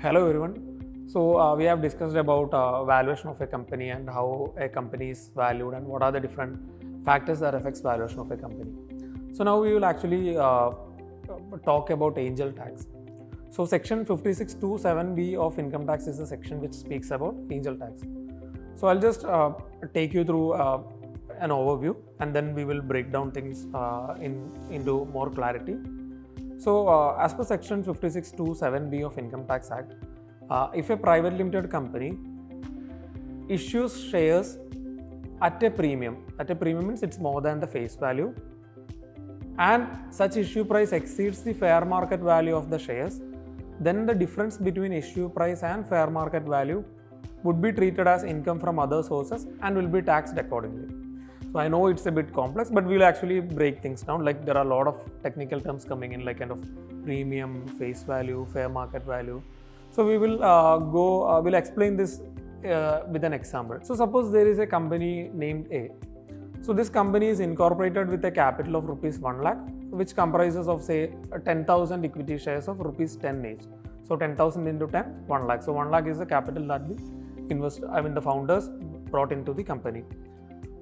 Hello everyone. So we have discussed about valuation of a company and how a company is valued and what are the different factors that affects valuation of a company. So now we will actually talk about angel tax. So section 5627B of income tax is the section which speaks about angel tax. So I'll just take you through an overview and then we will break down things into more clarity. So, as per section 5627B of Income Tax Act, if a private limited company issues shares at a premium means it's more than the face value, and such issue price exceeds the fair market value of the shares, then the difference between issue price and fair market value would be treated as income from other sources and will be taxed accordingly. So I know it's a bit complex, but we'll actually break things down. Like there are a lot of technical terms coming in, like kind of premium, face value, fair market value. So we will we'll explain this with an example. So suppose there is a company named A. So this company is incorporated with a capital of rupees 1 lakh, which comprises of say 10,000 equity shares of rupees 10 each. So 10,000 into 10, 1 lakh. So 1 lakh is the capital that the founders brought into the company.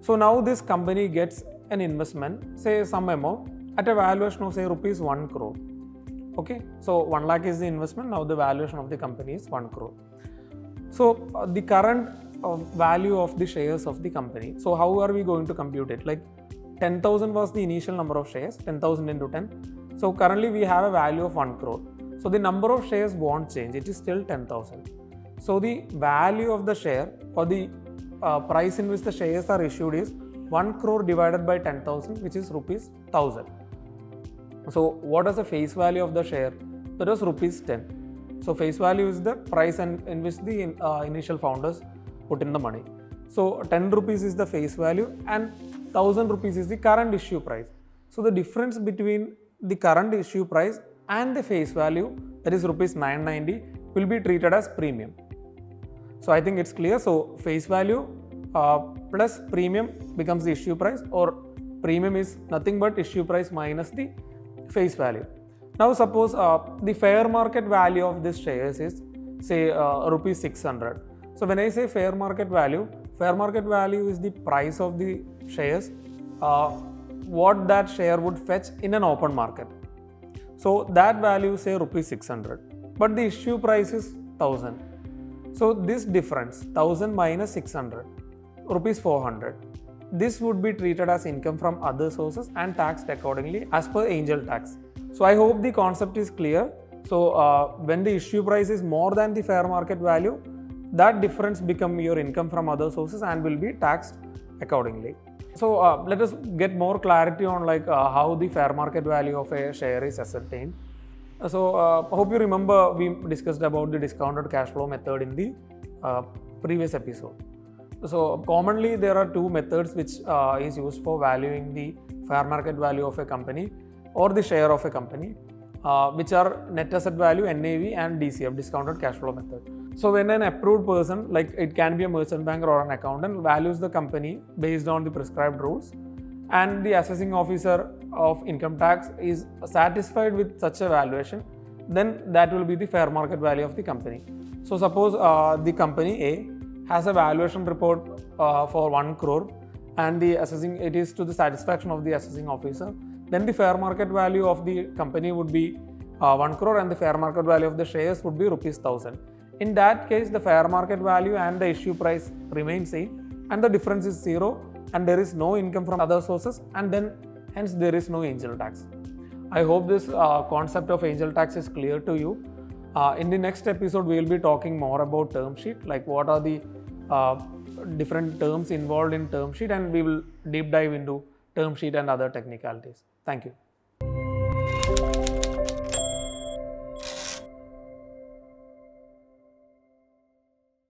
So now this company gets an investment, say some amount at a valuation of say rupees 1 crore. Okay, so 1 lakh is the investment, now the valuation of the company is 1 crore. So the current value of the shares of the company. So how are we going to compute it? Like 10,000 was the initial number of shares, 10,000 into 10. So currently we have a value of 1 crore. So the number of shares won't change, it is still 10,000. So the value of the share or the price in which the shares are issued is 1 crore divided by 10,000, which is rupees 1,000. So what is the face value of the share? That was rupees 10. So face value is the price in which the initial founders put in the money. So 10 rupees is the face value and 1,000 rupees is the current issue price. So the difference between the current issue price and the face value, that is rupees 990, will be treated as premium. So I think it's clear. So face value plus premium becomes the issue price, or premium is nothing but issue price minus the face value. Now suppose the fair market value of this shares is say rupees 600. So when I say fair market value is the price of the shares, what that share would fetch in an open market. So that value say rupees 600, but the issue price is 1,000. So this difference, 1,000 minus 600, rupees 400, this would be treated as income from other sources and taxed accordingly as per angel tax. So I hope the concept is clear. So when the issue price is more than the fair market value, that difference become your income from other sources and will be taxed accordingly. So let us get more clarity on like how the fair market value of a share is ascertained. So I hope you remember we discussed about the discounted cash flow method in the previous episode. So commonly there are two methods which is used for valuing the fair market value of a company or the share of a company, which are net asset value, NAV, and DCF, discounted cash flow method. So when an approved person, like it can be a merchant banker or an accountant, values the company based on the prescribed rules, and the assessing officer of income tax is satisfied with such a valuation, then that will be the fair market value of the company. So suppose the company A has a valuation report for 1 crore and it is to the satisfaction of the assessing officer, then the fair market value of the company would be 1 crore and the fair market value of the shares would be rupees 1,000. In that case, the fair market value and the issue price remain same and the difference is 0, and there is no income from other sources, and then hence there is no angel tax. I hope this concept of angel tax is clear to you. In the next episode, we will be talking more about term sheet, like what are the different terms involved in term sheet, and we will deep dive into term sheet and other technicalities. Thank you.